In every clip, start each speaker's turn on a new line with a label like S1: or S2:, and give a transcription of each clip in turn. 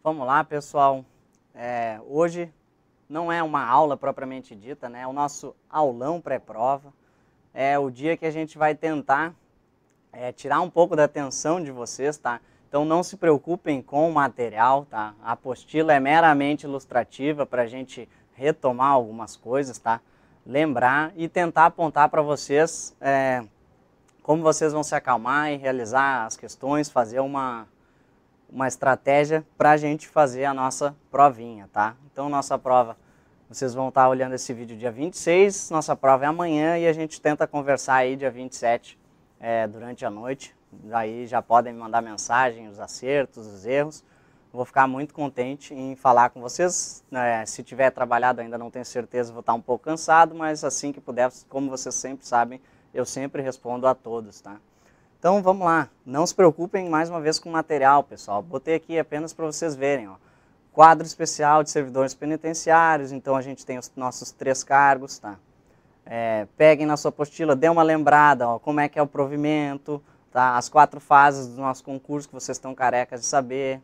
S1: Vamos lá, pessoal. Hoje não é uma aula propriamente dita, né? É o nosso aulão pré-prova. É o dia que a gente vai tentar tirar um pouco da atenção de vocês, tá? Então não se preocupem com o material, tá? A apostila é meramente ilustrativa para a gente retomar algumas coisas, tá? Lembrar e tentar apontar para vocês como vocês vão se acalmar e realizar as questões, fazer uma estratégia para a gente fazer a nossa provinha, tá? Então, nossa prova, vocês vão estar olhando esse vídeo dia 26, nossa prova é amanhã e a gente tenta conversar aí dia 27 durante a noite. Aí já podem me mandar mensagem, os acertos, os erros. Vou ficar muito contente em falar com vocês. Se tiver trabalhado ainda não tenho certeza, vou estar um pouco cansado, mas assim que puder, como vocês sempre sabem, eu sempre respondo a todos, tá? Então vamos lá, não se preocupem mais uma vez com o material, pessoal. Botei aqui apenas para vocês verem, ó. Quadro especial de servidores penitenciários, então a gente tem os nossos 3 cargos, tá? Peguem na sua apostila, dê uma lembrada, ó, como é que é o provimento, tá? As 4 fases do nosso concurso que vocês estão carecas de saber.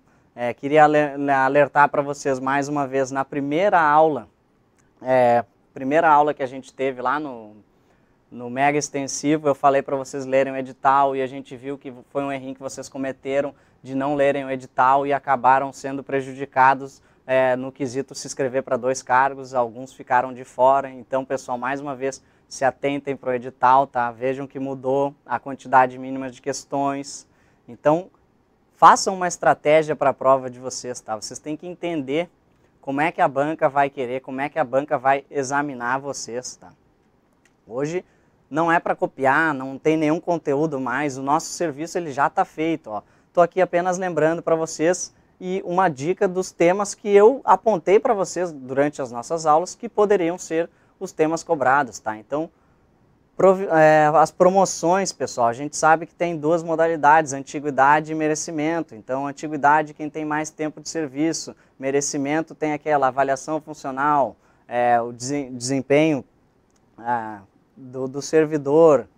S1: Queria alertar para vocês mais uma vez, na primeira aula que a gente teve lá no mega extensivo, eu falei para vocês lerem o edital e a gente viu que foi um errinho que vocês cometeram de não lerem o edital e acabaram sendo prejudicados no quesito se inscrever para 2 cargos, alguns ficaram de fora. Então, pessoal, mais uma vez, se atentem para o edital, tá? Vejam que mudou a quantidade mínima de questões. Então, façam uma estratégia para a prova de vocês, tá? Vocês têm que entender como é que a banca vai querer, como é que a banca vai examinar vocês, tá? Hoje não é para copiar, não tem nenhum conteúdo mais, o nosso serviço ele já está feito, ó. Estou aqui apenas lembrando para vocês e uma dica dos temas que eu apontei para vocês durante as nossas aulas que poderiam ser os temas cobrados, tá? Então, as promoções, pessoal, a gente sabe que tem 2 modalidades, antiguidade e merecimento. Então, antiguidade, quem tem mais tempo de serviço, merecimento tem aquela avaliação funcional, o desempenho do servidor,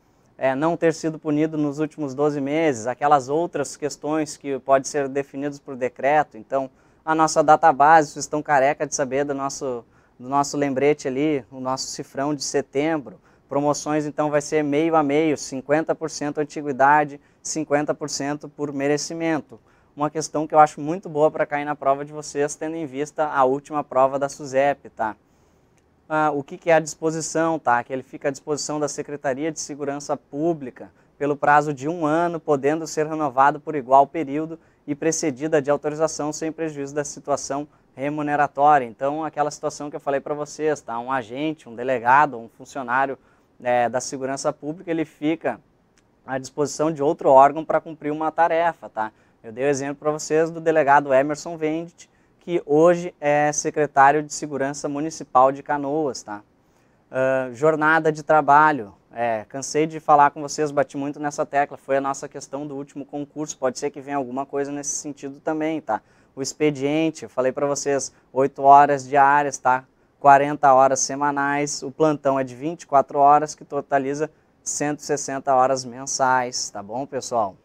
S1: não ter sido punido nos últimos 12 meses, aquelas outras questões que podem ser definidas por decreto. Então, a nossa database, vocês estão careca de saber do nosso lembrete ali, o nosso cifrão de setembro. Promoções, então, vai ser meio a meio, 50% antiguidade, 50% por merecimento. Uma questão que eu acho muito boa para cair na prova de vocês, tendo em vista a última prova da SUSEP, tá? O que é a disposição, tá? Que ele fica à disposição da Secretaria de Segurança Pública pelo prazo de 1 ano, podendo ser renovado por igual período e precedida de autorização sem prejuízo da situação remuneratória. Então, aquela situação que eu falei para vocês, tá? Um agente, um delegado, um funcionário da Segurança Pública, ele fica à disposição de outro órgão para cumprir uma tarefa, tá? Eu dei o exemplo para vocês do delegado Emerson Vendt, que hoje é secretário de Segurança Municipal de Canoas, tá? Jornada de trabalho, cansei de falar com vocês, bati muito nessa tecla, foi a nossa questão do último concurso, pode ser que venha alguma coisa nesse sentido também, tá? O expediente, eu falei para vocês, 8 horas diárias, tá? 40 horas semanais, o plantão é de 24 horas, que totaliza 160 horas mensais, tá bom, pessoal?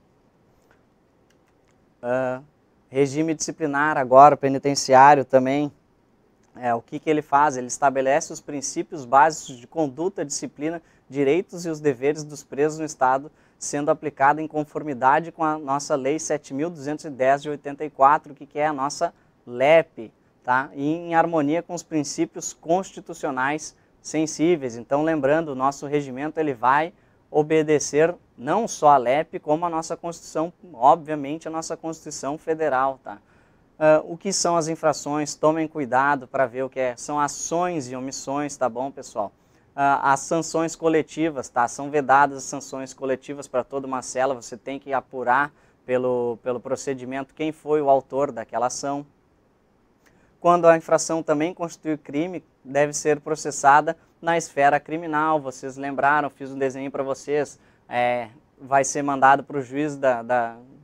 S1: Regime disciplinar agora, penitenciário também, o que ele faz? Ele estabelece os princípios básicos de conduta, disciplina, direitos e os deveres dos presos no Estado, sendo aplicado em conformidade com a nossa Lei 7.210 de 84, que é a nossa LEP, tá? E em harmonia com os princípios constitucionais sensíveis. Então, lembrando, o nosso regimento ele vai obedecer não só a LEP, como a nossa Constituição, obviamente a nossa Constituição Federal, tá? O que são as infrações? Tomem cuidado para ver o que são ações e omissões, tá bom, pessoal? As sanções coletivas, tá? São vedadas as sanções coletivas para toda uma cela, você tem que apurar pelo procedimento quem foi o autor daquela ação. Quando a infração também constitui crime, deve ser processada na esfera criminal. Vocês lembraram, fiz um desenho para vocês, vai ser mandado para o juiz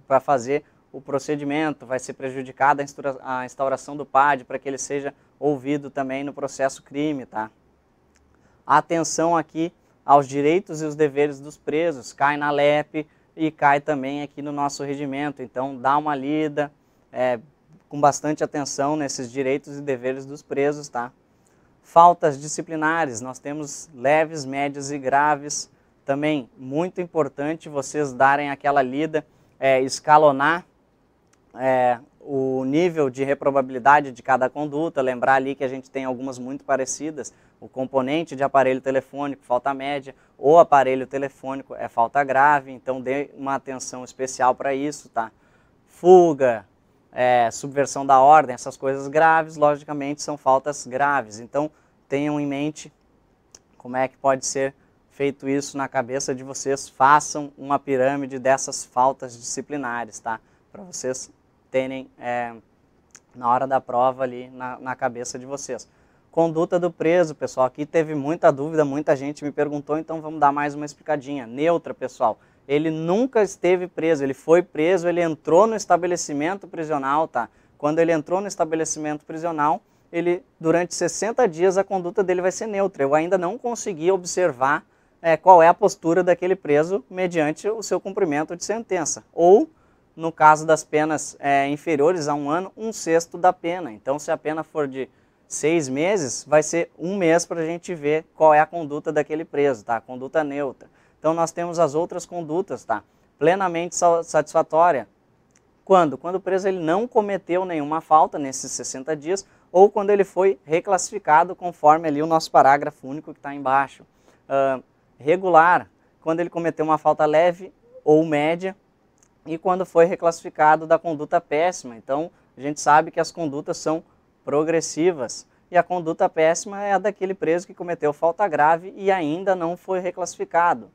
S1: para fazer o procedimento, vai ser prejudicada a instauração do PAD para que ele seja ouvido também no processo crime, tá? Atenção aqui aos direitos e os deveres dos presos, cai na LEP e cai também aqui no nosso regimento, então dá uma lida, com bastante atenção nesses direitos e deveres dos presos, tá? Faltas disciplinares, nós temos leves, médias e graves. Também muito importante vocês darem aquela lida, escalonar o nível de reprovabilidade de cada conduta, lembrar ali que a gente tem algumas muito parecidas, o componente de aparelho telefônico, falta média, ou aparelho telefônico é falta grave, então dê uma atenção especial para isso, tá? Fuga, subversão da ordem, essas coisas graves, logicamente são faltas graves, então tenham em mente como é que pode ser feito isso na cabeça de vocês, façam uma pirâmide dessas faltas disciplinares, tá? Para vocês terem na hora da prova ali na cabeça de vocês. Conduta do preso, pessoal, aqui teve muita dúvida, muita gente me perguntou, então vamos dar mais uma explicadinha. Neutra, pessoal, ele nunca esteve preso, ele foi preso, ele entrou no estabelecimento prisional, tá? Quando ele entrou no estabelecimento prisional, durante 60 dias a conduta dele vai ser neutra. Eu ainda não consegui observar qual é a postura daquele preso mediante o seu cumprimento de sentença. Ou, no caso das penas inferiores a 1 ano, 1/6 da pena. Então, se a pena for de 6 meses, vai ser 1 mês para a gente ver qual é a conduta daquele preso, tá? A conduta neutra. Então, nós temos as outras condutas, tá? Plenamente satisfatória. Quando? Quando o preso ele não cometeu nenhuma falta nesses 60 dias, ou quando ele foi reclassificado conforme ali o nosso parágrafo único que está embaixo. Regular, quando ele cometeu uma falta leve ou média, e quando foi reclassificado da conduta péssima. Então, a gente sabe que as condutas são progressivas, e a conduta péssima é a daquele preso que cometeu falta grave e ainda não foi reclassificado.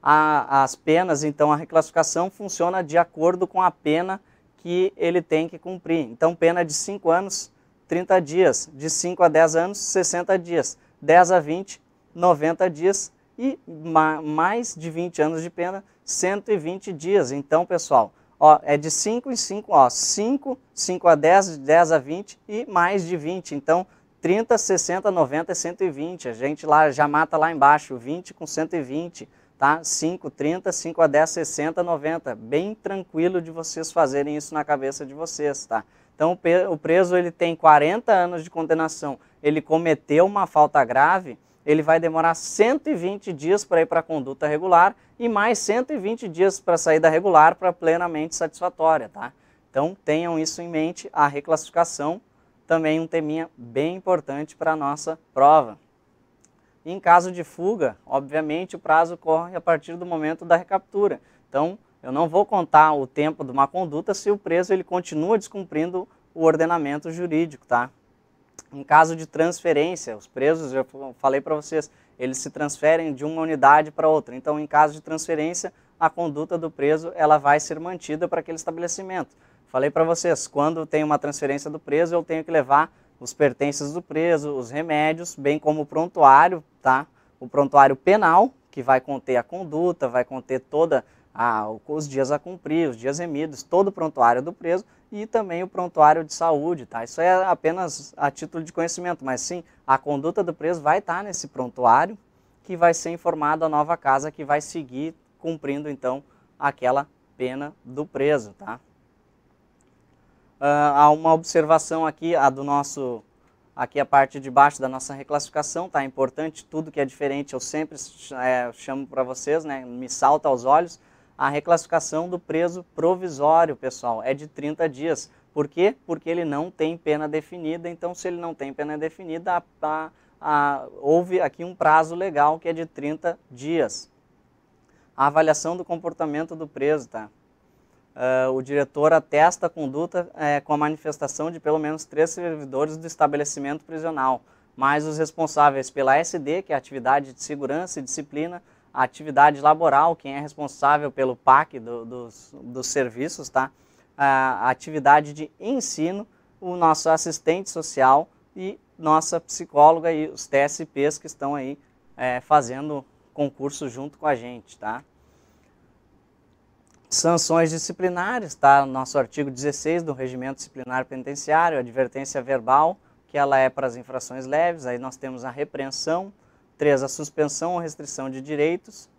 S1: As penas, então, a reclassificação funciona de acordo com a pena que ele tem que cumprir. Então, pena de 5 anos, 30 dias, de 5 a 10 anos, 60 dias, 10 a 20, 90 dias, e mais de 20 anos de pena, 120 dias. Então, pessoal, é de 5 em 5, 5 a 10, 10 a 20 e mais de 20. Então, 30, 60, 90 e 120. A gente lá já mata lá embaixo, 20 com 120, tá? 5, 30, 5 a 10, 60, 90. Bem tranquilo de vocês fazerem isso na cabeça de vocês, tá? Então, o preso ele tem 40 anos de condenação, ele cometeu uma falta grave, ele vai demorar 120 dias para ir para a conduta regular e mais 120 dias para sair da regular para plenamente satisfatória, tá? Então, tenham isso em mente, a reclassificação também um teminha bem importante para a nossa prova. Em caso de fuga, obviamente, o prazo corre a partir do momento da recaptura. Então, eu não vou contar o tempo de uma conduta se o preso ele continua descumprindo o ordenamento jurídico, tá? Em caso de transferência, os presos, eu falei para vocês, eles se transferem de uma unidade para outra. Então, em caso de transferência, a conduta do preso ela vai ser mantida para aquele estabelecimento. Falei para vocês, quando tem uma transferência do preso, eu tenho que levar os pertences do preso, os remédios, bem como o prontuário, tá? O prontuário penal, que vai conter a conduta, vai conter toda os dias a cumprir, os dias remidos, todo o prontuário do preso e também o prontuário de saúde, tá? Isso é apenas a título de conhecimento, mas sim, a conduta do preso vai estar nesse prontuário que vai ser informado à nova casa que vai seguir cumprindo, então, aquela pena do preso, tá? Há uma observação aqui, aqui a parte de baixo da nossa reclassificação, tá? É importante, tudo que é diferente eu sempre chamo para vocês, né? Me salta aos olhos. A reclassificação do preso provisório, pessoal, é de 30 dias. Por quê? Porque ele não tem pena definida, então se ele não tem pena definida, houve aqui um prazo legal que é de 30 dias. A avaliação do comportamento do preso, tá? O diretor atesta a conduta com a manifestação de pelo menos 3 servidores do estabelecimento prisional, mais os responsáveis pela SD, que é a atividade de segurança e disciplina, a atividade laboral, quem é responsável pelo PAC dos serviços, tá? A atividade de ensino, o nosso assistente social e nossa psicóloga e os TSPs que estão aí fazendo concurso junto com a gente, tá? Sanções disciplinares, tá? Nosso artigo 16 do Regimento Disciplinar Penitenciário, advertência verbal, que ela é para as infrações leves, aí nós temos a repreensão, 3, a suspensão ou restrição de direitos,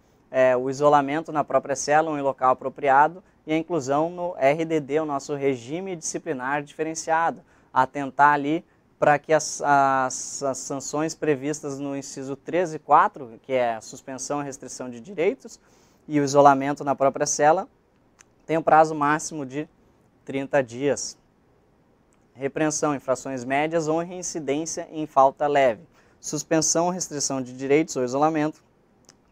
S1: o isolamento na própria cela ou em local apropriado e a inclusão no RDD, o nosso regime disciplinar diferenciado, atentar ali para que as sanções previstas no inciso 3 e 4, que é a suspensão e restrição de direitos e o isolamento na própria cela, tem um prazo máximo de 30 dias. Repreensão, infrações médias ou reincidência em falta leve. Suspensão, restrição de direitos ou isolamento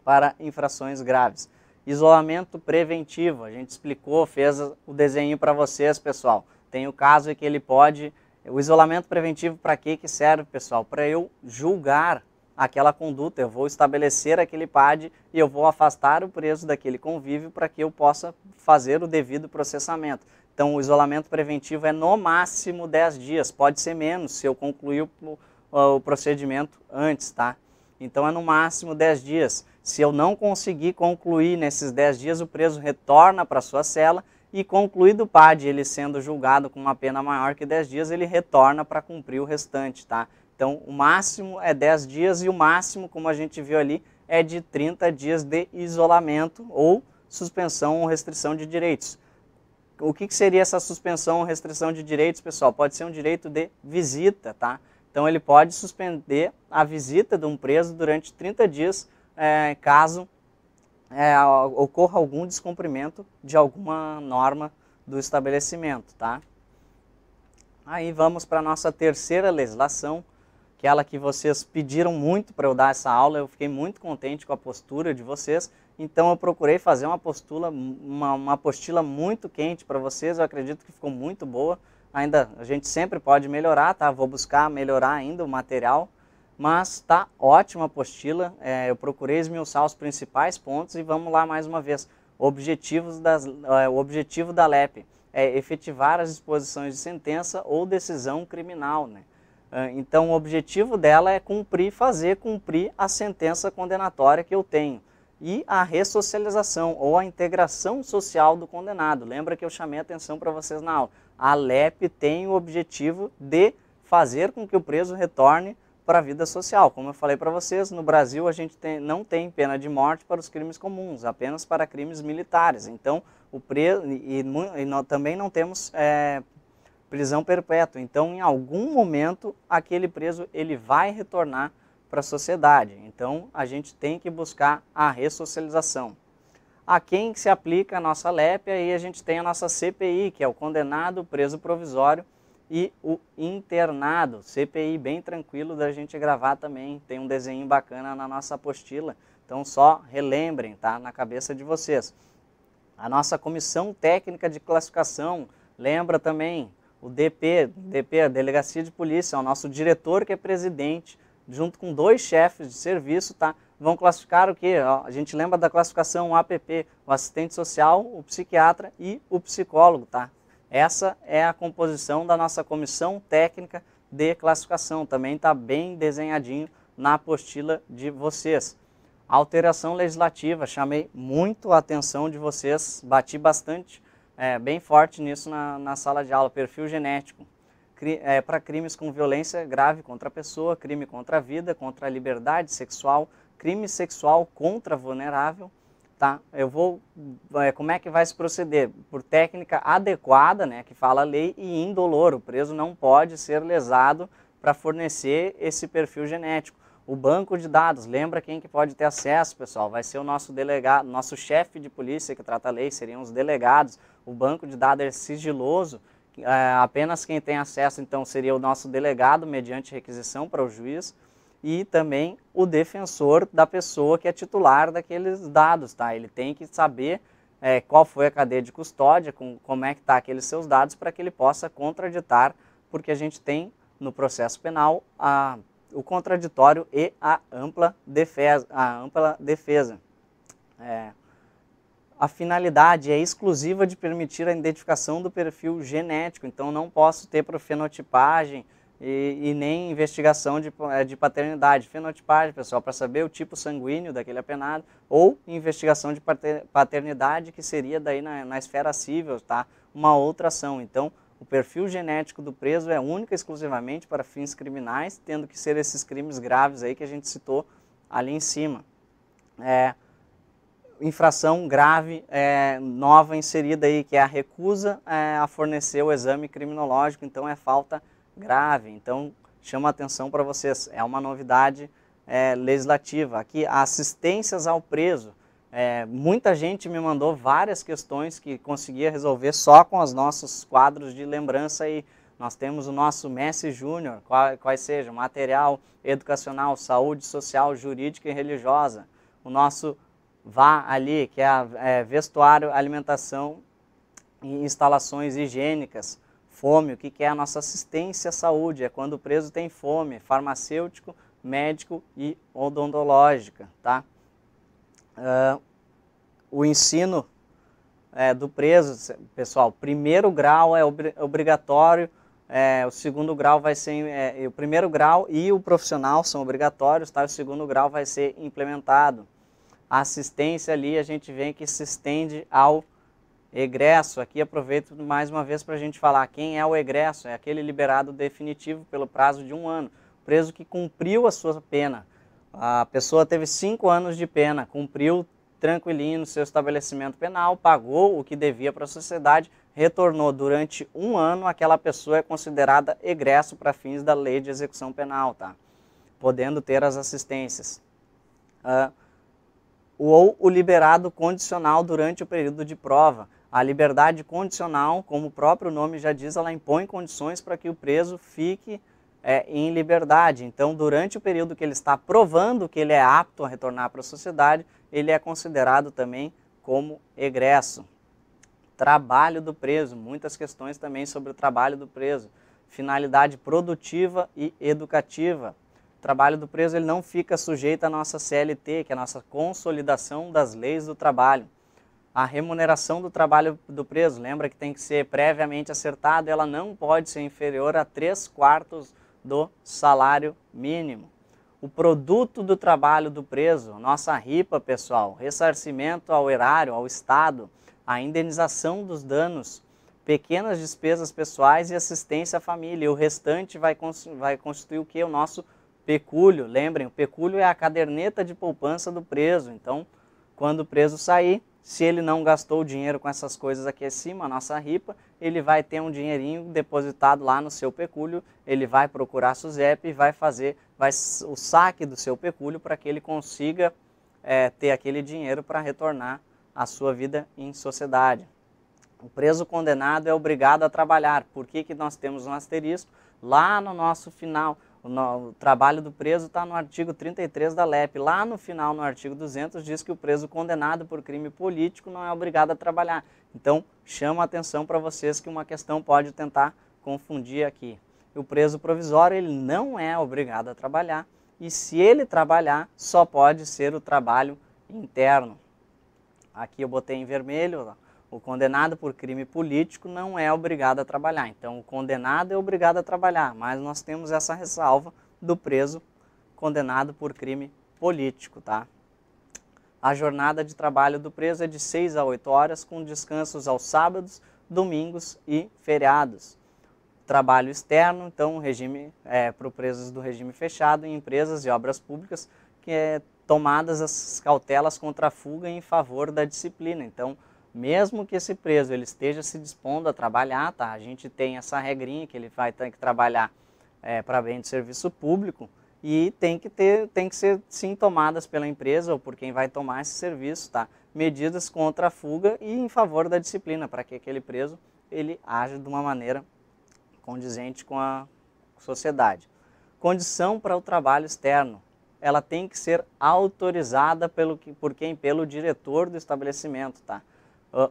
S1: para infrações graves. Isolamento preventivo, a gente explicou, fez o desenho para vocês, pessoal. Tem o caso em que ele pode... O isolamento preventivo para que serve, pessoal? Para eu julgar aquela conduta, eu vou estabelecer aquele PAD e eu vou afastar o preso daquele convívio para que eu possa fazer o devido processamento. Então, o isolamento preventivo é no máximo 10 dias, pode ser menos se eu concluir o procedimento antes, tá? Então, é no máximo 10 dias. Se eu não conseguir concluir nesses 10 dias, o preso retorna para sua cela e, concluído o PAD, ele sendo julgado com uma pena maior que 10 dias, ele retorna para cumprir o restante, tá? Então, o máximo é 10 dias e o máximo, como a gente viu ali, é de 30 dias de isolamento ou suspensão ou restrição de direitos. O que seria essa suspensão ou restrição de direitos, pessoal? Pode ser um direito de visita, tá? Então, ele pode suspender a visita de um preso durante 30 dias, caso ocorra algum descumprimento de alguma norma do estabelecimento, tá? Aí vamos para a nossa terceira legislação, aquela que vocês pediram muito para eu dar essa aula. Eu fiquei muito contente com a postura de vocês, então eu procurei fazer uma apostila muito quente para vocês. Eu acredito que ficou muito boa. Ainda a gente sempre pode melhorar, tá? Vou buscar melhorar ainda o material, mas tá ótima a apostila. Eu procurei esmiuçar os principais pontos e vamos lá mais uma vez. O objetivo da LEP é efetivar as disposições de sentença ou decisão criminal, né? Então, o objetivo dela é fazer cumprir a sentença condenatória que eu tenho. E a ressocialização ou a integração social do condenado. Lembra que eu chamei a atenção para vocês na aula. A LEP tem o objetivo de fazer com que o preso retorne para a vida social. Como eu falei para vocês, no Brasil a gente não tem pena de morte para os crimes comuns, apenas para crimes militares. Então, o preso, também não temos prisão perpétua. Então, em algum momento, aquele preso ele vai retornar para a sociedade. Então, a gente tem que buscar a ressocialização. A quem se aplica a nossa LEP, aí a gente tem a nossa CPI, que é o condenado, preso provisório, e o internado. CPI bem tranquilo da gente gravar também. Tem um desenho bacana na nossa apostila. Então, só relembrem, tá? Na cabeça de vocês. A nossa comissão técnica de classificação, lembra também, o DP, a Delegacia de Polícia, é o nosso diretor que é presidente, junto com 2 chefes de serviço, tá? Vão classificar o quê? A gente lembra da classificação APP, o assistente social, o psiquiatra e o psicólogo, tá? Essa é a composição da nossa comissão técnica de classificação, também está bem desenhadinho na apostila de vocês. Alteração legislativa, chamei muito a atenção de vocês, bati bastante, bem forte nisso na sala de aula. Perfil genético, para crimes com violência grave contra a pessoa, crime contra a vida, contra a liberdade sexual, crime sexual contra vulnerável, tá? Como é que vai se proceder? Por técnica adequada, né, que fala a lei, e indolor. O preso não pode ser lesado para fornecer esse perfil genético. O banco de dados, lembra quem que pode ter acesso, pessoal? Vai ser o nosso delegado, nosso chefe de polícia que trata a lei, seriam os delegados. O banco de dados é sigiloso, apenas quem tem acesso, então, seria o nosso delegado, mediante requisição para o juiz, e também o defensor da pessoa que é titular daqueles dados, tá? Ele tem que saber qual foi a cadeia de custódia, como é que está aqueles seus dados, para que ele possa contraditar, porque a gente tem no processo penal o contraditório e a ampla defesa. A finalidade é exclusiva de permitir a identificação do perfil genético, então não posso ter por fenotipagem e nem investigação de paternidade. Fenotipagem, pessoal, para saber o tipo sanguíneo daquele apenado, ou investigação de paternidade, que seria daí na esfera civil, tá? Uma outra ação. Então, o perfil genético do preso é única e exclusivamente para fins criminais, tendo que ser esses crimes graves aí que a gente citou ali em cima. infração grave nova inserida aí, que é a recusa a fornecer o exame criminológico, então é falta grave. Então, chama a atenção para vocês, é uma novidade legislativa. Aqui, assistências ao preso. Muita gente me mandou várias questões que conseguia resolver só com os nossos quadros de lembrança aí. Nós temos o nosso Messi Júnior, quais sejam material educacional, saúde social, jurídica e religiosa. O nosso VA ali, que é vestuário, alimentação e instalações higiênicas. Fome, o que é a nossa assistência à saúde? É quando o preso tem fome, farmacêutico, médico e odontológica, tá? O ensino do preso, pessoal, primeiro grau é obrigatório, o segundo grau vai ser, o primeiro grau e o profissional são obrigatórios, tá? O segundo grau vai ser implementado. A assistência ali a gente vê que se estende ao egresso. Aqui aproveito mais uma vez para a gente falar quem é o egresso, é aquele liberado definitivo pelo prazo de 1 ano, preso que cumpriu a sua pena. A pessoa teve 5 anos de pena, cumpriu tranquilinho no seu estabelecimento penal, pagou o que devia para a sociedade, retornou durante 1 ano, aquela pessoa é considerada egresso para fins da lei de execução penal, tá? Podendo ter as assistências. Ou o liberado condicional durante o período de prova. A liberdade condicional, como o próprio nome já diz, ela impõe condições para que o preso fique em liberdade. Então, durante o período que ele está provando que ele é apto a retornar para a sociedade, ele é considerado também como egresso. Trabalho do preso, muitas questões também sobre o trabalho do preso. Finalidade produtiva e educativa. O trabalho do preso ele não fica sujeito à nossa CLT, que é a nossa consolidação das leis do trabalho. A remuneração do trabalho do preso, lembra que tem que ser previamente acertada, ela não pode ser inferior a 3/4 do salário mínimo. O produto do trabalho do preso, nossa RIPA, pessoal, ressarcimento ao erário, ao Estado, a indenização dos danos, pequenas despesas pessoais e assistência à família. O restante vai constituir o que? O nosso pecúlio. Lembrem, o pecúlio é a caderneta de poupança do preso. Então, quando o preso sair, se ele não gastou o dinheiro com essas coisas aqui acima, a nossa RIPA, ele vai ter um dinheirinho depositado lá no seu pecúlio, ele vai procurar a SUSEP e vai fazer o saque do seu pecúlio para que ele consiga ter aquele dinheiro para retornar à sua vida em sociedade. O preso condenado é obrigado a trabalhar. Por que nós temos um asterisco? Lá no nosso final, o trabalho do preso está no artigo 33 da LEP. Lá no final, no artigo 200, diz que o preso condenado por crime político não é obrigado a trabalhar. Então, chama a atenção para vocês que uma questão pode tentar confundir aqui. O preso provisório ele não é obrigado a trabalhar e se ele trabalhar, só pode ser o trabalho interno. Aqui eu botei em vermelho, ó. O condenado por crime político não é obrigado a trabalhar. Então, o condenado é obrigado a trabalhar, mas nós temos essa ressalva do preso condenado por crime político, tá? A jornada de trabalho do preso é de 6 a 8 horas, com descansos aos sábados, domingos e feriados. Trabalho externo, então, regime para os presos do regime fechado em empresas e obras públicas, que é tomadas as cautelas contra a fuga em favor da disciplina. Então, mesmo que esse preso ele esteja se dispondo a trabalhar, tá? A gente tem essa regrinha que ele vai ter que trabalhar para bem do serviço público e tem que ser sim tomadas pela empresa ou por quem vai tomar esse serviço, tá? Medidas contra a fuga e em favor da disciplina, para que aquele preso ele age de uma maneira condizente com a sociedade. Condição para o trabalho externo. Ela tem que ser autorizada por quem? Pelo diretor do estabelecimento, tá?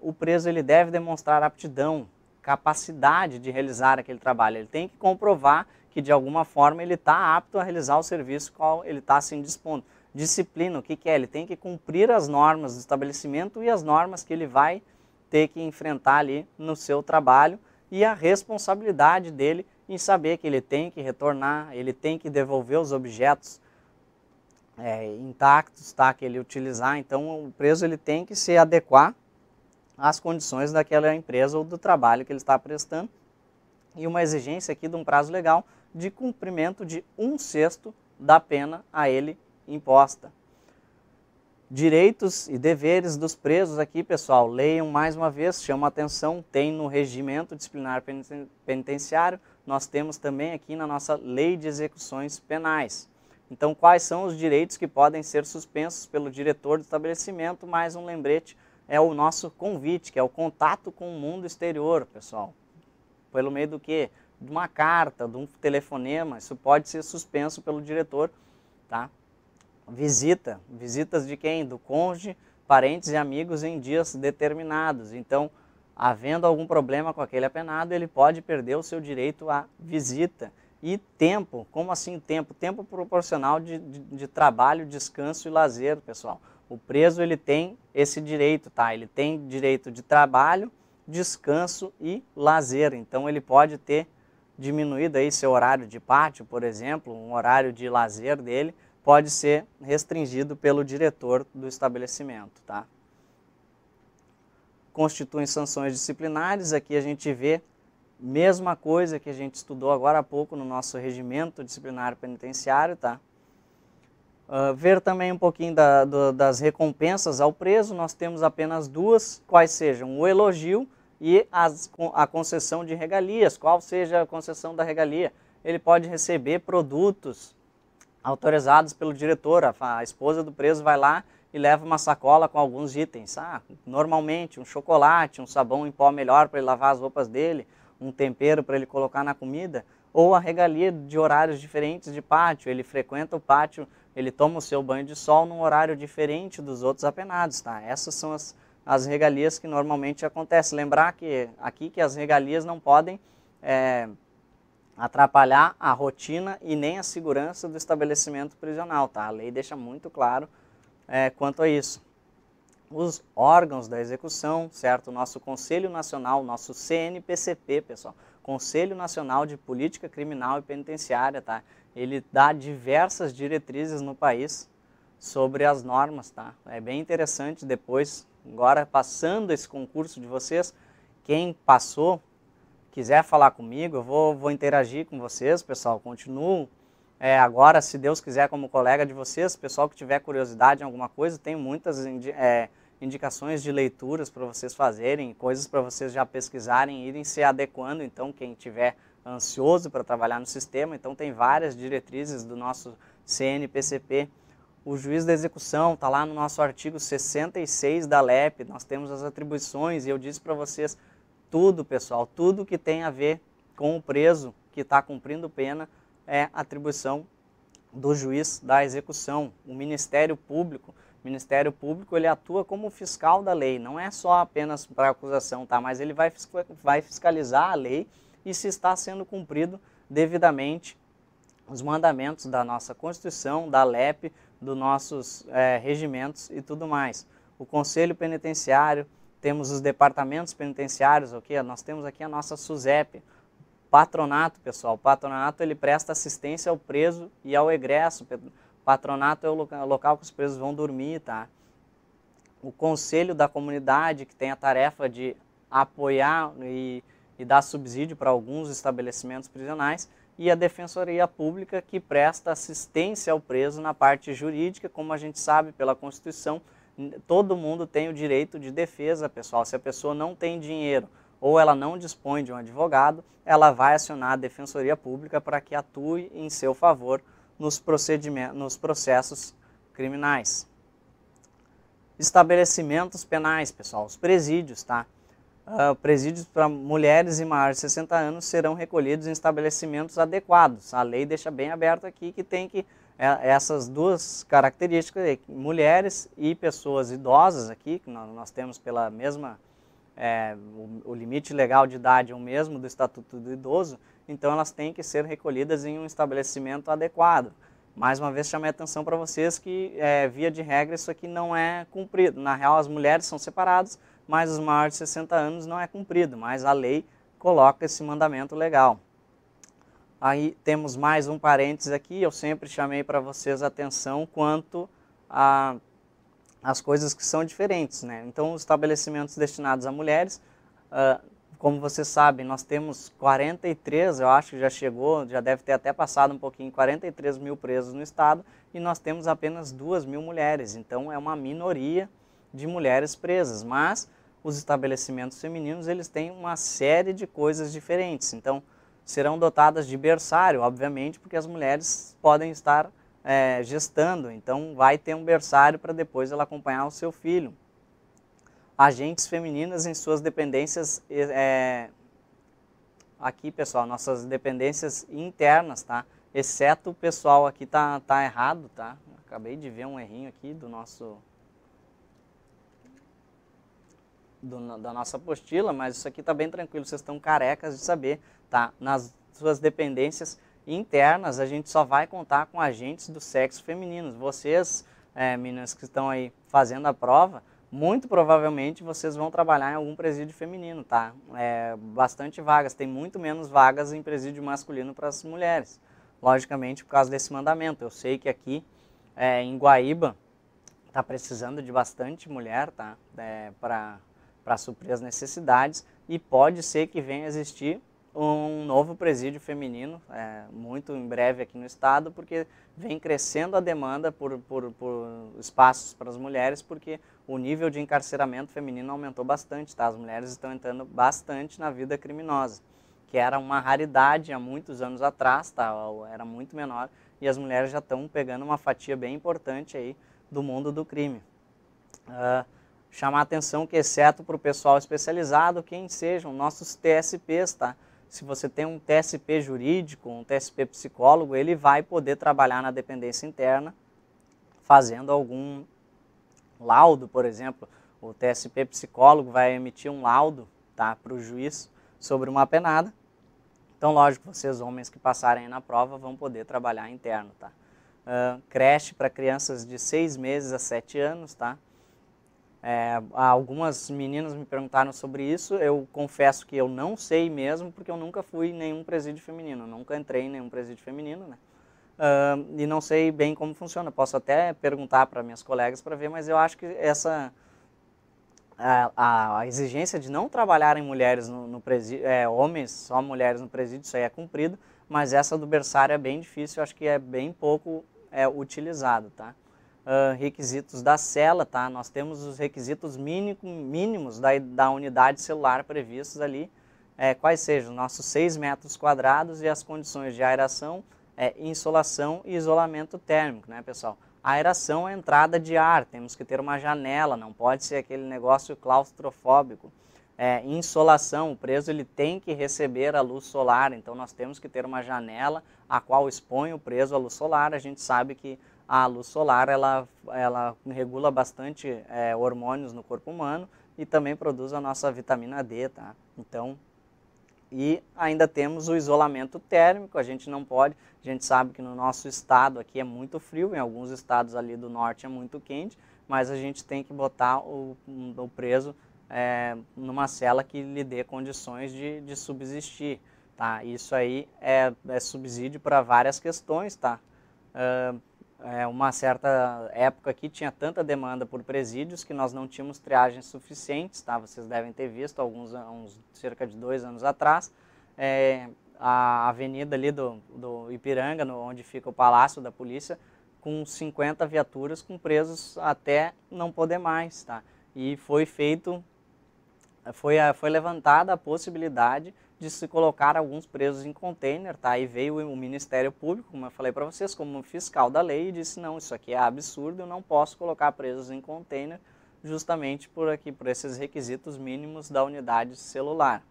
S1: O preso ele deve demonstrar aptidão, capacidade de realizar aquele trabalho. Ele tem que comprovar que de alguma forma ele está apto a realizar o serviço qual ele está se dispondo. Disciplina, o que é? Ele tem que cumprir as normas do estabelecimento e as normas que ele vai ter que enfrentar ali no seu trabalho e a responsabilidade dele em saber que ele tem que retornar, ele tem que devolver os objetos intactos, tá, que ele utilizar. Então o preso ele tem que se adequar às condições daquela empresa ou do trabalho que ele está prestando e uma exigência aqui de um prazo legal de cumprimento de 1/6 da pena a ele imposta. Direitos e deveres dos presos aqui, pessoal, leiam mais uma vez, chama a atenção, tem no Regimento Disciplinar Penitenciário, nós temos também aqui na nossa Lei de Execuções Penais. Então, quais são os direitos que podem ser suspensos pelo diretor do estabelecimento? Mais um lembrete, é o nosso convite, que é o contato com o mundo exterior, pessoal. Pelo meio do quê? De uma carta, de um telefonema, isso pode ser suspenso pelo diretor, tá? Visitas de quem? Do cônjuge, parentes e amigos em dias determinados. Então, havendo algum problema com aquele apenado, ele pode perder o seu direito à visita. E tempo, como assim tempo? Tempo proporcional de trabalho, descanso e lazer, pessoal. O preso, ele tem esse direito, tá? Ele tem direito de trabalho, descanso e lazer. Então, ele pode ter diminuído aí seu horário de pátio, por exemplo, um horário de lazer dele, pode ser restringido pelo diretor do estabelecimento, tá? Constituem sanções disciplinares, aqui a gente vê mesma coisa que a gente estudou agora há pouco no nosso regimento disciplinar penitenciário, tá? Ver também um pouquinho das recompensas ao preso, nós temos apenas duas, quais sejam o elogio e a concessão de regalias. Qual seja a concessão da regalia? Ele pode receber produtos autorizados pelo diretor. A esposa do preso vai lá e leva uma sacola com alguns itens. Normalmente um chocolate, um sabão em pó melhor para ele lavar as roupas dele, um tempero para ele colocar na comida, ou a regalia de horários diferentes de pátio. Ele frequenta o pátio, ele toma o seu banho de sol num horário diferente dos outros apenados, tá? Essas são as regalias que normalmente acontecem. Lembrar que aqui que as regalias não podem atrapalhar a rotina e nem a segurança do estabelecimento prisional, tá? A lei deixa muito claro quanto a isso. Os órgãos da execução, certo? O nosso Conselho Nacional, nosso CNPCP, pessoal, Conselho Nacional de Política Criminal e Penitenciária, tá? Ele dá diversas diretrizes no país sobre as normas, tá? É bem interessante depois, agora passando esse concurso de vocês, quem passou, quiser falar comigo, eu vou interagir com vocês, pessoal, continuo. Agora, se Deus quiser, como colega de vocês, pessoal que tiver curiosidade em alguma coisa, tem muitas indicações de leituras para vocês fazerem, coisas para vocês já pesquisarem, irem se adequando. Então, quem tiver ansioso para trabalhar no sistema, então tem várias diretrizes do nosso CNPCP. O juiz da execução está lá no nosso artigo 66 da LEP, nós temos as atribuições e eu disse para vocês tudo, pessoal, tudo que tem a ver com o preso que está cumprindo pena é atribuição do juiz da execução. O Ministério Público, ele atua como fiscal da lei, não é só apenas para acusação, tá? Mas ele vai fiscalizar a lei e se está sendo cumprido devidamente os mandamentos da nossa Constituição, da LEP, dos nossos regimentos e tudo mais. O Conselho Penitenciário, temos os departamentos penitenciários, ok? Nós temos aqui a nossa SUSEP. Patronato, pessoal, o patronato ele presta assistência ao preso e ao egresso. Patronato é o local que os presos vão dormir, tá? O Conselho da Comunidade, que tem a tarefa de apoiar e dar subsídio para alguns estabelecimentos prisionais, e a Defensoria Pública, que presta assistência ao preso na parte jurídica. Como a gente sabe pela Constituição, todo mundo tem o direito de defesa, pessoal. Se a pessoa não tem dinheiro ou ela não dispõe de um advogado, ela vai acionar a Defensoria Pública para que atue em seu favor nos processos criminais. Estabelecimentos penais, pessoal, os presídios, tá? Presídios para mulheres e maiores de 60 anos serão recolhidos em estabelecimentos adequados. A lei deixa bem aberto aqui que tem que essas duas características, mulheres e pessoas idosas aqui, que nós temos pela mesma, o limite legal de idade é o mesmo do Estatuto do Idoso, então elas têm que ser recolhidas em um estabelecimento adequado. Mais uma vez chamei a atenção para vocês que, via de regra, isso aqui não é cumprido. Na real, as mulheres são separadas, mas os maiores de 60 anos não é cumprido, mas a lei coloca esse mandamento legal. Aí temos mais um parênteses aqui, eu sempre chamei para vocês a atenção quanto às coisas que são diferentes, né? Então, os estabelecimentos destinados a mulheres como vocês sabem, nós temos 43, eu acho que já chegou, já deve ter até passado um pouquinho, 43 mil presos no estado, e nós temos apenas 2.000 mulheres, então é uma minoria de mulheres presas, mas os estabelecimentos femininos, eles têm uma série de coisas diferentes, então serão dotadas de berçário, obviamente, porque as mulheres podem estar gestando, então vai ter um berçário para depois ela acompanhar o seu filho. Agentes femininas em suas dependências, aqui pessoal, nossas dependências internas, tá? Exceto o pessoal aqui tá errado, tá? Acabei de ver um errinho aqui do nosso... da nossa apostila, mas isso aqui tá bem tranquilo, vocês estão carecas de saber, tá? Nas suas dependências internas, a gente só vai contar com agentes do sexo feminino. Vocês, meninas que estão aí fazendo a prova, muito provavelmente vocês vão trabalhar em algum presídio feminino, tá? Bastante vagas, tem muito menos vagas em presídio masculino para as mulheres, logicamente por causa desse mandamento. Eu sei que aqui em Guaíba está precisando de bastante mulher, tá? Para suprir as necessidades, e pode ser que venha a existir um novo presídio feminino, muito em breve aqui no estado, porque vem crescendo a demanda por espaços para as mulheres, porque o nível de encarceramento feminino aumentou bastante, tá? As mulheres estão entrando bastante na vida criminosa, que era uma raridade há muitos anos atrás, tá? Era muito menor, e as mulheres já estão pegando uma fatia bem importante aí do mundo do crime. Chamar a atenção que, exceto para o pessoal especializado, quem sejam nossos TSPs, tá? Se você tem um TSP jurídico, um TSP psicólogo, ele vai poder trabalhar na dependência interna, fazendo algum laudo, por exemplo. O TSP psicólogo vai emitir um laudo, tá, para o juiz sobre uma penada. Então, lógico, vocês homens que passarem na prova vão poder trabalhar interno, tá? Creche para crianças de 6 meses a 7 anos, tá? Algumas meninas me perguntaram sobre isso, eu confesso que eu não sei mesmo, porque eu nunca fui em nenhum presídio feminino, nunca entrei em nenhum presídio feminino, né? E não sei bem como funciona, posso até perguntar para minhas colegas para ver, mas eu acho que a exigência de não trabalharem mulheres no presídio, homens, só mulheres no presídio, isso aí é cumprido, mas essa do berçário é bem difícil, eu acho que é bem pouco utilizado, tá? Requisitos da cela, tá? Nós temos os requisitos mínimos da unidade celular previstos ali, quais sejam nossos 6 metros quadrados e as condições de aeração, insolação e isolamento térmico, né, pessoal? A aeração é a entrada de ar, temos que ter uma janela, não pode ser aquele negócio claustrofóbico. Insolação, o preso ele tem que receber a luz solar, então nós temos que ter uma janela a qual expõe o preso à luz solar. A gente sabe que a luz solar ela regula bastante hormônios no corpo humano e também produz a nossa vitamina D, tá? Então, e ainda temos o isolamento térmico, a gente não pode, a gente sabe que no nosso estado aqui é muito frio, em alguns estados ali do norte é muito quente, mas a gente tem que botar o preso numa cela que lhe dê condições de subsistir, tá? Isso aí é subsídio para várias questões, tá? Uma certa época aqui tinha tanta demanda por presídios que nós não tínhamos triagens suficientes, tá? Vocês devem ter visto cerca de 2 anos atrás, a avenida ali do Ipiranga, onde fica o Palácio da Polícia, com 50 viaturas com presos até não poder mais, tá? E foi levantada a possibilidade de se colocar alguns presos em container, tá? E veio o Ministério Público, como eu falei para vocês, como fiscal da lei, e disse, não, isso aqui é absurdo, eu não posso colocar presos em container, justamente por esses requisitos mínimos da unidade celular.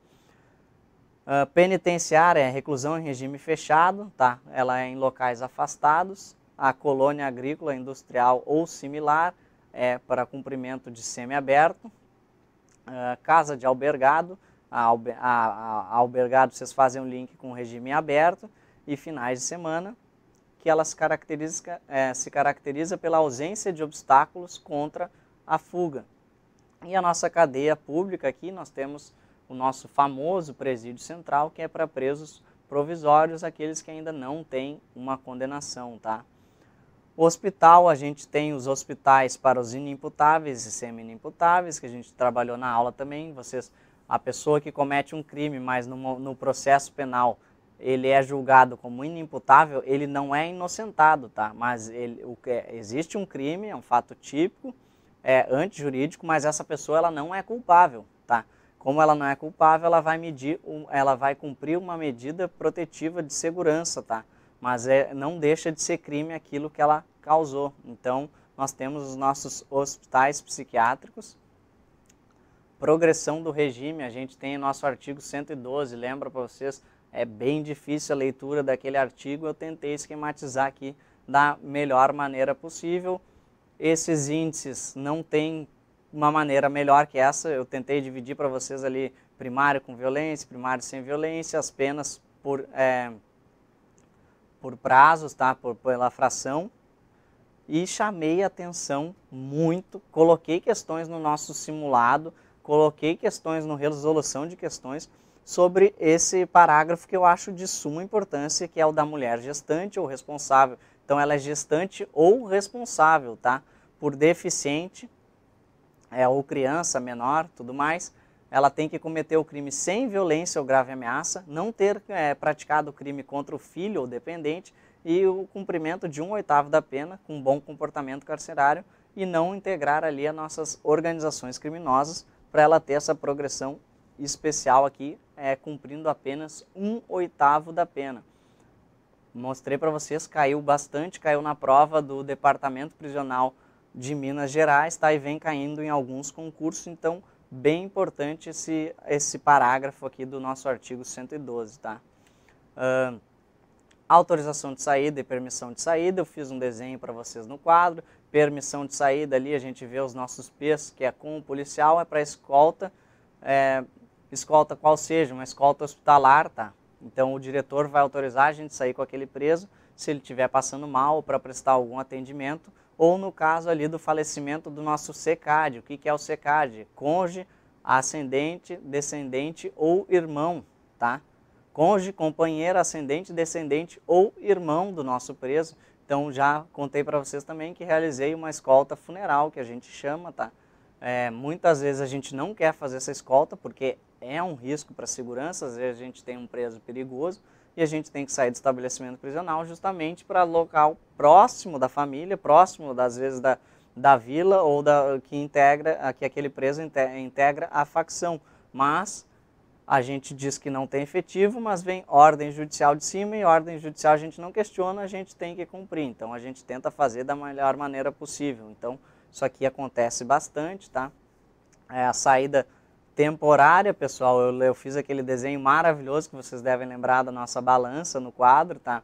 S1: Penitenciária é reclusão em regime fechado, tá? Ela é em locais afastados. A colônia agrícola, industrial ou similar é para cumprimento de semiaberto. Casa de albergado, albergado vocês fazem um link com o regime aberto, e finais de semana, que ela se caracteriza pela ausência de obstáculos contra a fuga. E a nossa cadeia pública aqui, nós temos o nosso famoso presídio central, que é para presos provisórios, aqueles que ainda não têm uma condenação, tá? O hospital, a gente tem os hospitais para os inimputáveis e semi-inimputáveis, que a gente trabalhou na aula também. Vocês A pessoa que comete um crime, mas no processo penal ele é julgado como inimputável, ele não é inocentado, tá? Mas existe um crime, é um fato típico, é antijurídico, mas essa pessoa ela não é culpável, tá? Como ela não é culpável, ela vai cumprir uma medida protetiva de segurança, tá? Mas não deixa de ser crime aquilo que ela causou. Então, nós temos os nossos hospitais psiquiátricos. Progressão do regime, a gente tem o nosso artigo 112, lembra para vocês, é bem difícil a leitura daquele artigo, eu tentei esquematizar aqui da melhor maneira possível. Esses índices não tem uma maneira melhor que essa, eu tentei dividir para vocês ali primário com violência, primário sem violência, as penas por prazos, tá? Pela fração, e chamei atenção muito, coloquei questões no nosso simulado, coloquei questões no resolução de questões sobre esse parágrafo que eu acho de suma importância, que é o da mulher gestante ou responsável. Então ela é gestante ou responsável, tá? Por deficiente, ou criança menor, tudo mais, ela tem que cometer o crime sem violência ou grave ameaça, não ter praticado o crime contra o filho ou dependente e o cumprimento de 1/8 da pena com bom comportamento carcerário e não integrar ali as nossas organizações criminosas para ela ter essa progressão especial aqui, cumprindo apenas 1/8 da pena. Mostrei para vocês, caiu bastante, caiu na prova do Departamento Prisional de Minas Gerais, tá? E vem caindo em alguns concursos, então bem importante esse parágrafo aqui do nosso artigo 112, tá? Autorização de saída e permissão de saída, eu fiz um desenho para vocês no quadro. Permissão de saída ali, a gente vê os nossos P's, que é com o policial, é para escolta, escolta qual seja, uma escolta hospitalar, tá? Então o diretor vai autorizar a gente sair com aquele preso, se ele estiver passando mal para prestar algum atendimento, ou no caso ali do falecimento do nosso SECAD. O que é o SECAD? Cônjuge, ascendente, descendente ou irmão, tá? Cônjuge, companheiro, ascendente, descendente ou irmão do nosso preso. Então já contei para vocês também que realizei uma escolta funeral, que a gente chama, tá? Muitas vezes a gente não quer fazer essa escolta porque é um risco para a segurança, às vezes a gente tem um preso perigoso e a gente tem que sair do estabelecimento prisional justamente para local próximo da família, próximo das vezes da vila ou que aquele preso integra a facção. Mas a gente diz que não tem efetivo, mas vem ordem judicial de cima e ordem judicial a gente não questiona, a gente tem que cumprir. Então a gente tenta fazer da melhor maneira possível. Então isso aqui acontece bastante, tá? A saída temporária, pessoal, eu fiz aquele desenho maravilhoso que vocês devem lembrar da nossa balança no quadro, tá?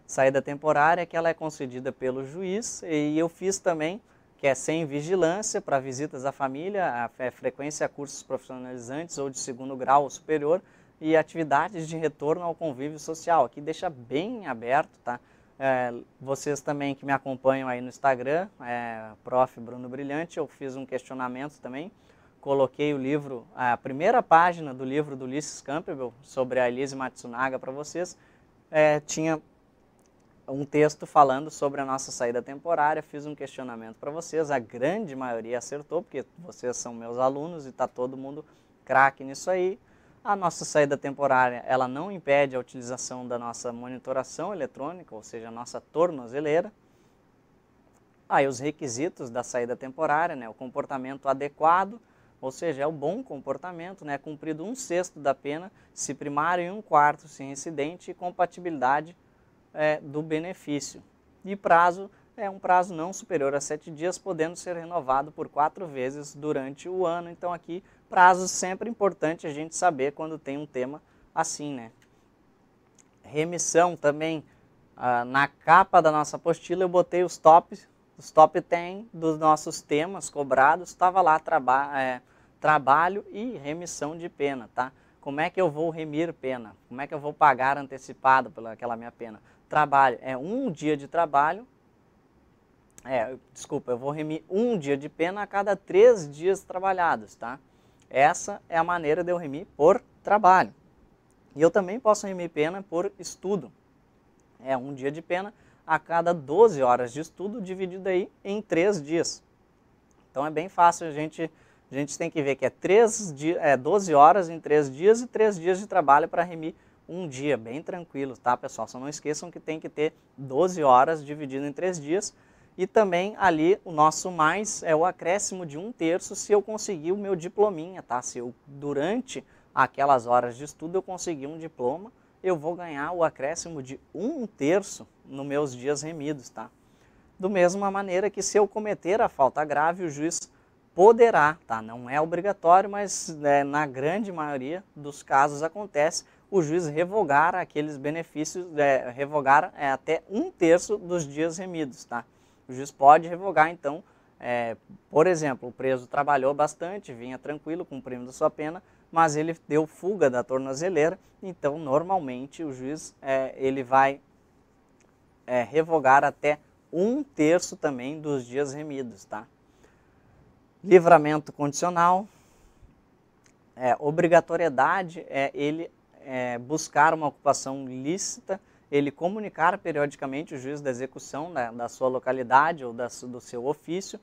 S1: Saída temporária que ela é concedida pelo juiz e eu fiz também, que é sem vigilância para visitas à família, frequência a cursos profissionalizantes ou de segundo grau ou superior e atividades de retorno ao convívio social. Aqui deixa bem aberto, tá? Vocês também que me acompanham aí no Instagram, Prof. Bruno Brilhante, eu fiz um questionamento também, coloquei o livro, a primeira página do livro do Ulisses Campbell sobre a Elise Matsunaga para vocês, tinha um texto falando sobre a nossa saída temporária, fiz um questionamento para vocês, a grande maioria acertou, porque vocês são meus alunos e está todo mundo craque nisso aí. A nossa saída temporária, ela não impede a utilização da nossa monitoração eletrônica, ou seja, a nossa tornozeleira. Aí os requisitos da saída temporária, né, o comportamento adequado, ou seja, é o bom comportamento, né, cumprido 1/6 da pena, se primário e 1/4 se incidente e compatibilidade do benefício. E prazo é um prazo não superior a 7 dias, podendo ser renovado por 4 vezes durante o ano. Então aqui, prazos sempre importante a gente saber quando tem um tema assim, né? Remissão também, na capa da nossa apostila eu botei os top 10 dos nossos temas cobrados, estava lá trabalho e remissão de pena, tá? Como é que eu vou remir pena? Como é que eu vou pagar antecipado pelaquela minha pena? Trabalho, 1 dia de trabalho, eu vou remir 1 dia de pena a cada 3 dias trabalhados, tá? Essa é a maneira de eu remir por trabalho. E eu também posso remir pena por estudo. 1 dia de pena a cada 12 horas de estudo, dividido aí em 3 dias. Então é bem fácil a gente A gente tem que ver que é 12 horas em 3 dias e 3 dias de trabalho para remir um dia, bem tranquilo, tá, pessoal? Só não esqueçam que tem que ter 12 horas dividido em 3 dias. E também ali o nosso mais é o acréscimo de 1/3 se eu conseguir o meu diplominha, tá? Se eu, durante aquelas horas de estudo, eu conseguir um diploma, eu vou ganhar o acréscimo de 1/3 nos meus dias remidos, tá? Do mesma maneira que se eu cometer a falta grave, o juiz poderá, tá? Não é obrigatório, mas na grande maioria dos casos acontece, o juiz revogar aqueles benefícios, revogar até 1/3 dos dias remidos, tá? O juiz pode revogar, então, por exemplo, o preso trabalhou bastante, vinha tranquilo, cumprindo sua pena, mas ele deu fuga da tornozeleira, então, normalmente, o juiz ele vai revogar até 1/3 também dos dias remidos, tá? Livramento condicional, obrigatoriedade é ele buscar uma ocupação lícita, ele comunicar periodicamente o juiz da execução da sua localidade ou do seu ofício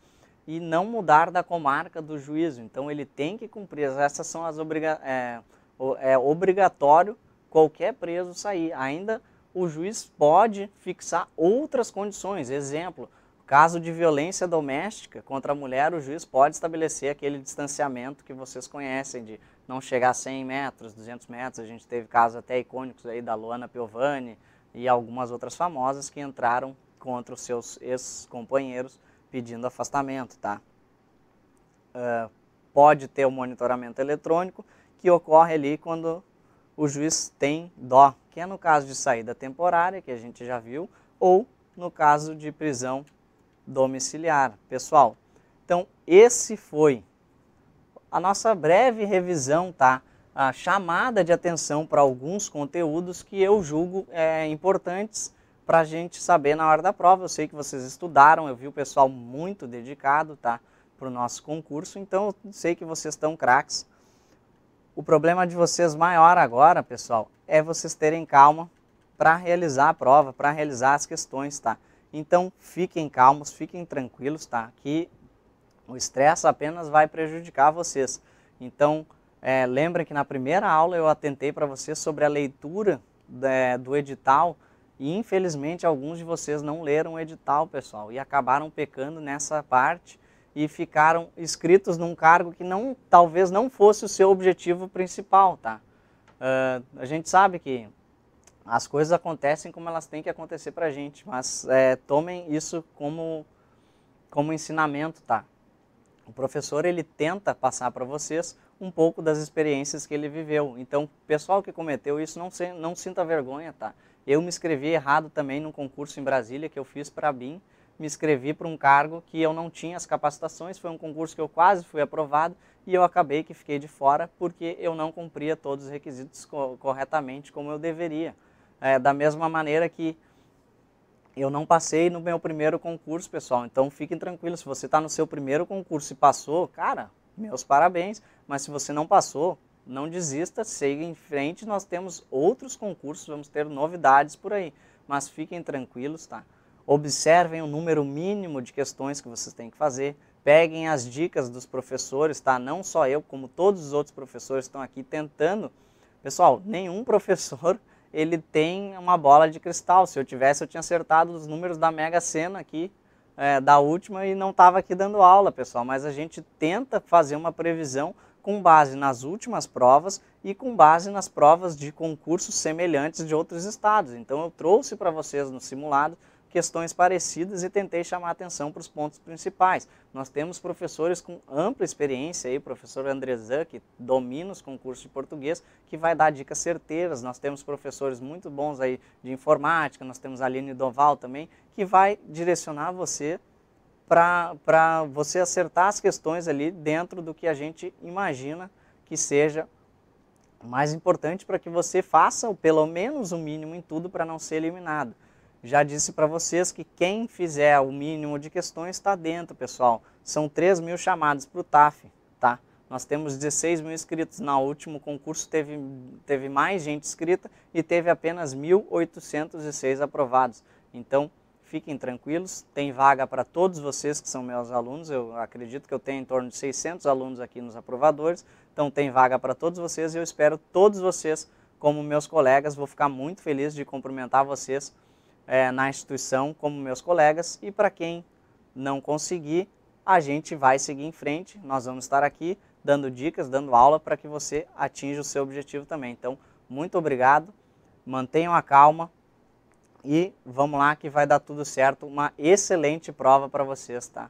S1: e não mudar da comarca do juízo. Então ele tem que cumprir, essas são as obrigatório qualquer preso sair. Ainda o juiz pode fixar outras condições, exemplo, caso de violência doméstica contra a mulher, o juiz pode estabelecer aquele distanciamento que vocês conhecem, de não chegar a 100 metros, 200 metros. A gente teve casos até icônicos aí da Luana Piovani e algumas outras famosas que entraram contra os seus ex-companheiros pedindo afastamento, tá? Pode ter o monitoramento eletrônico, que ocorre ali quando o juiz tem dó, que é no caso de saída temporária, que a gente já viu, ou no caso de prisão domiciliar. Pessoal, então esse foi a nossa breve revisão, tá? A chamada de atenção para alguns conteúdos que eu julgo importantes para a gente saber na hora da prova. Eu sei que vocês estudaram, eu vi o pessoal muito dedicado, tá? Para o nosso concurso, então eu sei que vocês estão craques. O problema de vocês maior agora, pessoal, é vocês terem calma para realizar a prova, para realizar as questões, tá? Então, fiquem calmos, fiquem tranquilos, tá? Que o estresse apenas vai prejudicar vocês. Então, lembrem que na primeira aula eu atentei para vocês sobre a leitura do edital e, infelizmente, alguns de vocês não leram o edital, pessoal, e acabaram pecando nessa parte e ficaram inscritos num cargo que talvez não fosse o seu objetivo principal, tá? A gente sabe que as coisas acontecem como elas têm que acontecer para a gente, mas tomem isso como ensinamento, tá? O professor, ele tenta passar para vocês um pouco das experiências que ele viveu. Então, o pessoal que cometeu isso, não sinta vergonha, tá? Eu me inscrevi errado também num concurso em Brasília que eu fiz para a BIM, me inscrevi para um cargo que eu não tinha as capacitações, foi um concurso que eu quase fui aprovado e eu acabei que fiquei de fora porque eu não cumpria todos os requisitos corretamente como eu deveria. Da mesma maneira que eu não passei no meu primeiro concurso, pessoal. Então fiquem tranquilos, se você está no seu primeiro concurso e passou, cara, meus parabéns. Mas se você não passou, não desista, siga em frente. Nós temos outros concursos, vamos ter novidades por aí. Mas fiquem tranquilos, tá? Observem o número mínimo de questões que vocês têm que fazer. Peguem as dicas dos professores, tá? Não só eu, como todos os outros professores estão aqui tentando. Pessoal, nenhum professor ele tem uma bola de cristal. Se eu tivesse, eu tinha acertado os números da Mega Sena aqui, da última, e não estava aqui dando aula, pessoal. Mas a gente tenta fazer uma previsão com base nas últimas provas e com base nas provas de concursos semelhantes de outros estados. Então eu trouxe para vocês no simulado questões parecidas e tentei chamar a atenção para os pontos principais. Nós temos professores com ampla experiência, aí, professor Andrezan, que domina os concursos de português, que vai dar dicas certeiras. Nós temos professores muito bons aí de informática, nós temos a Aline Doval também, que vai direcionar você para você acertar as questões ali dentro do que a gente imagina que seja mais importante para que você faça pelo menos o mínimo em tudo para não ser eliminado. Já disse para vocês que quem fizer o mínimo de questões está dentro, pessoal. São 3.000 chamados para o TAF, tá? Nós temos 16.000 inscritos. No último concurso teve mais gente inscrita e teve apenas 1.806 aprovados. Então, fiquem tranquilos, tem vaga para todos vocês que são meus alunos, eu acredito que eu tenho em torno de 600 alunos aqui nos aprovadores, então tem vaga para todos vocês e eu espero todos vocês como meus colegas, vou ficar muito feliz de cumprimentar vocês na instituição como meus colegas, e para quem não conseguir, a gente vai seguir em frente, nós vamos estar aqui dando dicas, dando aula para que você atinja o seu objetivo também. Então, muito obrigado, mantenham a calma e vamos lá que vai dar tudo certo, uma excelente prova para vocês, tá?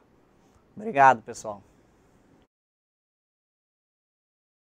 S1: Obrigado, pessoal.